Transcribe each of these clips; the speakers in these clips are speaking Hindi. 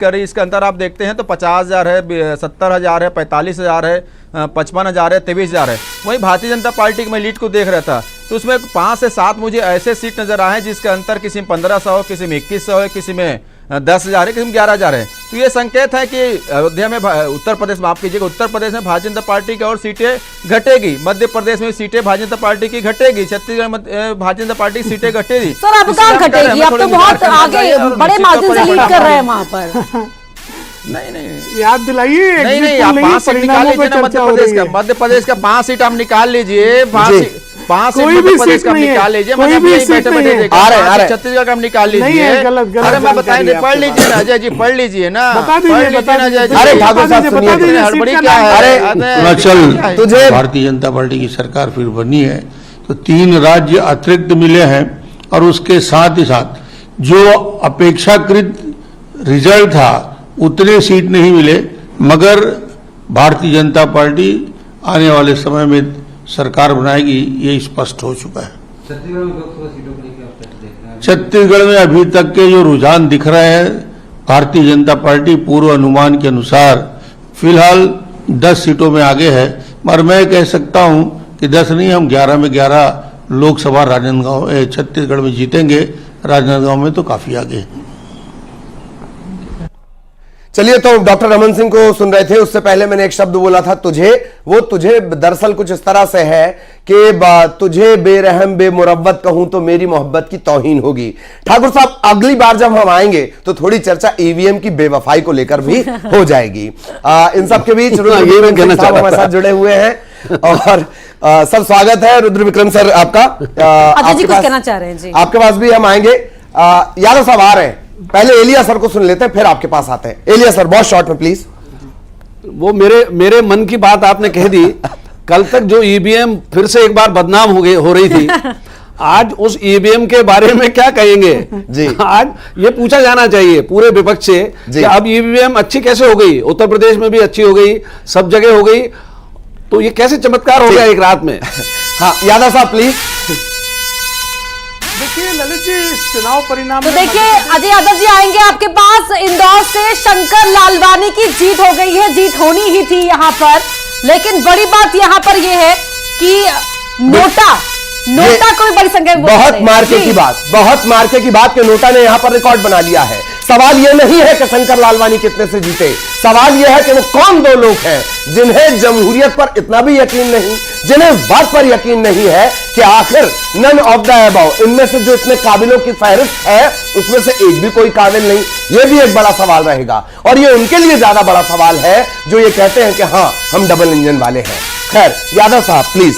करी इसके अंतर आप देखते हैं तो 50,000 है, 70,000 है, 45,000 है, 55,000 है, 23,000 है। वहीं भारतीय जनता पार्टी की मैं लीड को देख रहा था तो उसमें 5 से 7 मुझे ऐसे सीट नजर आए जिसके अंतर किसी में 1,500 हो, किसी में 2,100 है, किसी में 10,000 है, किसी में 11,000 है। तो ये संकेत है कि अयोध्या में, उत्तर प्रदेश माफ कीजिएगा, उत्तर प्रदेश में भारतीय जनता पार्टी की और सीटें घटेगी, मध्य प्रदेश में सीटें भारतीय जनता पार्टी की घटेगी, छत्तीसगढ़ में भारतीय जनता पार्टी की सीटें घटेगी। सर अब कहाँ घटेगी? अब तो बहुत आगे बड़े मार्जिन से लीड कर रहे हैं वहां पर। नहीं याद दिलाइए। नहीं आप 5 सीट निकाल लीजिए ना मध्य प्रदेश का 5 सीट आप निकाल लीजिए, 5 सीट मध्य प्रदेश का निकाल लीजिए, छत्तीसगढ़ का निकाल लीजिए। अरे मैं बताएंगे, पढ़ लीजिए ना अजय जी, पढ़ लीजिए ना, अरे ठाकुर साहब सुनिए, हड़बड़ी क्या है? अरे तुझे भारतीय जनता पार्टी की सरकार फिर बनी है तो 3 राज्य अतिरिक्त मिले हैं और उसके साथ ही साथ जो अपेक्षाकृत रिजल्ट था उतने सीट नहीं मिले, मगर भारतीय जनता पार्टी आने वाले समय में सरकार बनाएगी, ये स्पष्ट हो चुका है। छत्तीसगढ़ में अभी तक के जो रुझान दिख रहे हैं, भारतीय जनता पार्टी पूर्व अनुमान के अनुसार फिलहाल 10 सीटों में आगे है, मगर मैं कह सकता हूं कि 10 नहीं, हम 11 में 11 लोकसभा राजनांदगांव छत्तीसगढ़ में जीतेंगे, राजनांदगांव में तो काफी आगे है। चलिए, तो डॉक्टर रमन सिंह को सुन रहे थे, उससे पहले मैंने एक शब्द बोला था तुझे, वो तुझे दरअसल कुछ इस तरह से है कि तुझे बेरहम बेमुरव्वत कहूं तो मेरी मोहब्बत की तौहीन होगी। ठाकुर साहब, अगली बार जब हम आएंगे तो थोड़ी चर्चा ईवीएम की बेवफाई को लेकर भी हो जाएगी। इन सब के बीच रुद्र विक्रम साहब हमारे साथ जुड़े हुए हैं और सब स्वागत है रुद्र विक्रम सर आपका। जी कुछ कहना चाह रहे हैं जी, आपके पास भी हम आएंगे। यादव साहब आ रहे हैं, पहले एलिया सर को सुन लेते हैं, फिर आपके पास आते हैं। एलिया सर बहुत शॉर्ट में प्लीज। वो मेरे मन की बात आपने कह दी। कल तक जो ईवीएम फिर से एक बार बदनाम हो रही थी, आज उस ईवीएम के बारे में क्या कहेंगे जी? आज ये पूछा जाना चाहिए पूरे विपक्ष से कि अब ईवीएम अच्छी कैसे हो गई, उत्तर प्रदेश में भी अच्छी हो गई, सब जगह हो गई, तो ये कैसे चमत्कार हो गया एक रात में? हाँ यादव साहब प्लीज। देखिए ललित जी, चुनाव परिणाम तो देखिए अजय यादव जी आएंगे आपके पास। इंदौर से शंकर लालवानी की जीत हो गई है, जीत होनी ही थी यहाँ पर, लेकिन बड़ी बात यहाँ पर यह है कि नोटा कोई बड़ी संख्या में बहुत मार्के की बात, बहुत मार्के की बात कि नोटा ने यहां पर रिकॉर्ड बना लिया है। सवाल यह नहीं है कि शंकर लालवानी कितने से जीते, सवाल यह है कि वो कौन 2 लोग हैं जिन्हें जमहूरियत पर इतना भी यकीन नहीं, जिन्हें बात पर यकीन नहीं है कि आखिर नन ऑफ द अबव, इनमें से जो इतने काबिलों की फहरिस्त है उसमें से एक भी कोई काबिल नहीं। यह भी एक बड़ा सवाल रहेगा और यह उनके लिए ज्यादा बड़ा सवाल है जो ये कहते हैं कि हां हम डबल इंजन वाले हैं। खैर यादव साहब प्लीज।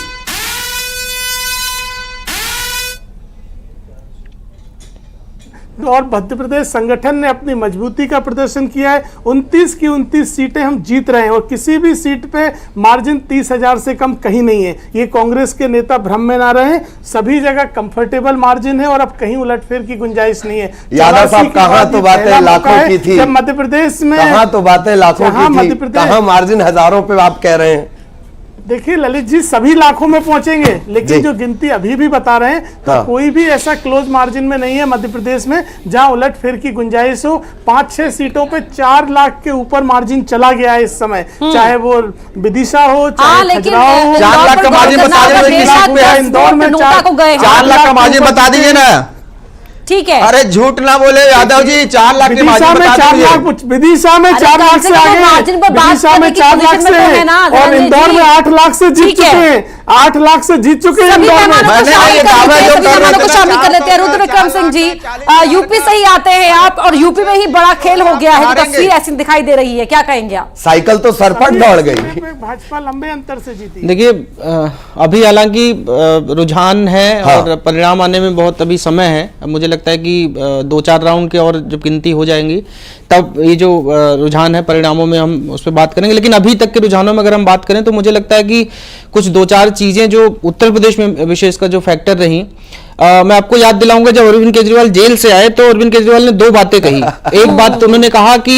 और मध्य प्रदेश संगठन ने अपनी मजबूती का प्रदर्शन किया है। 29 की 29 सीटें हम जीत रहे हैं और किसी भी सीट पे मार्जिन 30,000 से कम कहीं नहीं है। ये कांग्रेस के नेता भ्रम में ना रहे, सभी जगह कंफर्टेबल मार्जिन है और अब कहीं उलटफेर की गुंजाइश नहीं है। यादव साहब कहां तो बातें लाखों की थी, जब मध्य प्रदेश में कहां तो बातें लाखों की थी, कहां मार्जिन हजारों पे आप कह रहे हैं। देखिए ललित जी, सभी लाखों में पहुंचेंगे, लेकिन जो गिनती अभी भी बता रहे हैं तो कोई भी ऐसा क्लोज मार्जिन में नहीं है मध्य प्रदेश में जहां उलटफेर की गुंजाइश हो। 5-6 सीटों पे 4 लाख के ऊपर मार्जिन चला गया है इस समय, चाहे वो विदिशा हो, चाहे खजुराहो हो। 4 लाख का मार्जिन बता दीजिए, इंदौर में 4 लाख का मार्जिन बता दीजिए ना। ठीक है, अरे झूठ ना बोले यादव जी, 4 लाख के मार्जिन बता दीजिए। विदिशा में 4 लाख से आगे, विदिशा में 4 लाख से और इंदौर में 8 लाख से जीत चुके हैं, 8 लाख से जीत चुके हैं इंदौर में। को शामिल कर लेते हैं। रुद्र विक्रम सिंह जी, यूपी से ही आते हैं आप और यूपी में ही बड़ा खेल हो गया है, तस्वीर ऐसी दिखाई दे रही है, क्या कहेंगे आप? साइकिल तो सरपट दौड़ गई, भाजपा लंबे अंतर से जीती। देखिए अभी हालांकि रुझान है और परिणाम आने में बहुत अभी समय है। मुझे लगता है कि 2-4 राउंड के और जब गिनती हो जाएंगी तब ये जो रुझान है परिणामों में हम उस पर बात करेंगे। लेकिन अभी तक के रुझानों में अगर हम बात करें तो मुझे लगता है कि कुछ 2-4 चीजें जो उत्तर प्रदेश में विशेष का जो फैक्टर रही, मैं आपको याद दिलाऊंगा जब अरविंद केजरीवाल जेल से आए तो अरविंद केजरीवाल ने 2 बातें कही। एक बात तो उन्होंने कहा कि